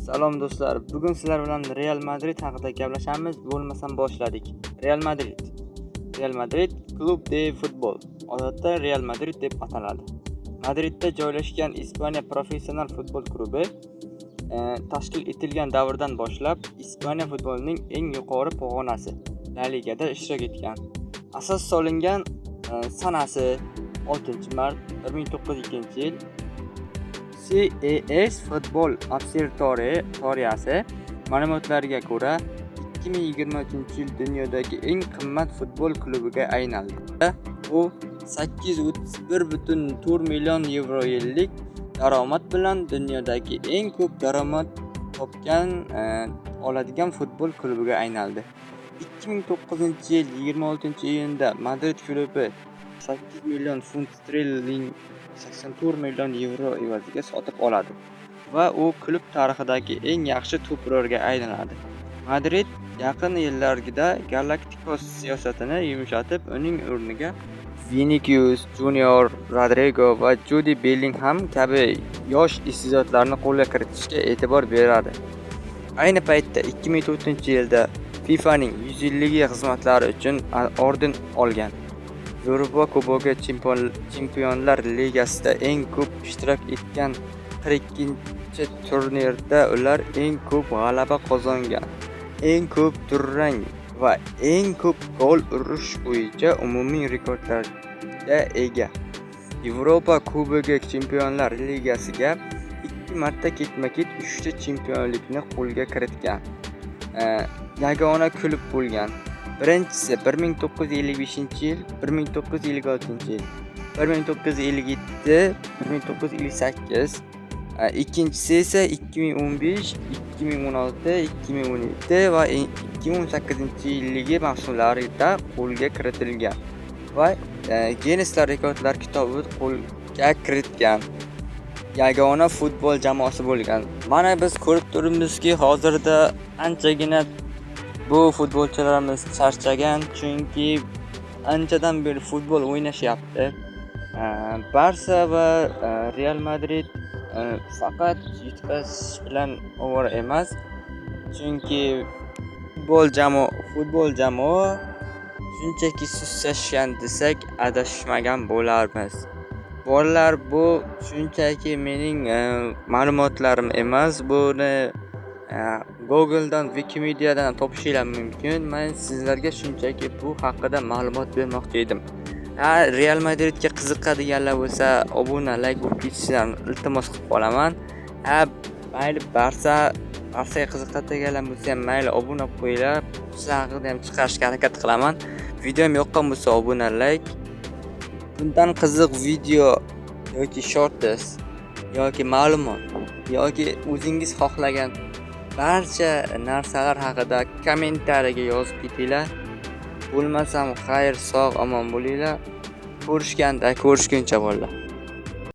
Salom do'stlar, bugun sizlar bilan Real Madrid haqida gaplashamiz. Bo'lmasam boshladik. Real Madrid Club de Futbol, odatda Real Madrid deb ataladi. Madridda joylashgan Ispaniya professional futbol klubi tashkil etilgan davrdan boshlab Ispaniya futbolining eng yuqori pog'onasi La Ligada ishtirok etgan. Asos solingan sanasi 6-mart 1902-yil. CES Futbol Observatoriyasi ma'lumotlariga ko'ra 2023-yil dunyodagi eng qimmat futbol klubiga aylandi. U 831,4 million yevro yillik daromad bilan dunyodagi eng ko'p daromad topgan oladigan futbol klubiga aylandi. 2009-yil 26-iyunda Madrid klubi 8 million funt sterling 84 million yevro evaziga sotib oladi va u klub tarixidagi eng yaxshi to'purarga aylanadi. Madrid yaqin yillarda Galacticos siyosatini yumshatib, uning o'rniga Vinicius Junior, Rodrigo va Jude Bellingham kabi yosh iste'dodlarni qo'lga kiritishga e'tibor beradi. Ayni paytda 2004-yilda FIFAning 100-yilligi xizmatlari uchun orden olgan. Yevropa Kubogi Chempionlar Ligasida eng ko'p ishtirok etgan 42-turnirda ular eng ko'p g'alaba qozongan, eng ko'p durang va eng ko'p gol urish bo'yicha umumiy rekordlarga ega. Yevropa Kubogi Chempionlar Ligasiga 2 marta ketma-ket 3 ta chempionlikni qo'lga kiritgan yagona klub bo'lgan. Birinchisi 1955-yil, 1956-yil, 1957, 1958, ikkinchisi esa 2015, 2016, 2017 va 2018-yilligi mavsumlarida qo'lga kiritilgan va Ginneslar rekordlar kitobi qo'lga kiritgan yagona futbol jamoasi bo'lgan. Mana biz ko'rib turibmizki, hozirda anchagina bu futbolchilarimiz charchagan, chunki anchadan beri futbol o'ynashyapti. Barsa va Real Madrid faqat yutqazish bilan ovora emas, chunki futbol jamoa shunchaki sussashgan desak adashmagan bo'larmiz. Bolalar, bu shunchaki mening ma'lumotlarim emas, buni Google'dan, Wikimedia'dan topishingiz mumkin. Men sizlarga shunchaki bu haqida ma'lumot bermoqchi edim. Real Madridga qiziqadiganlar bo'lsa, obuna, like bo'lib ketishlarini iltimos qilib qolaman. Mayli Barsaga qiziqadiganlar bo'lsa ham mayli obuna bo'lib qo'yinglar. Sizlar haqida ham chiqarishga harakat qilaman. Videom yoqqan bo'lsa obuna, like. Bundan qiziq video yoki shorts yoki ma'lumot yoki o'zingiz xohlagan barcha narsalar haqida kommentariyaga yozib ketinglar. Bo'lmasam xayr, sog', omon bo'linglar. Ko'rishguncha bolalar.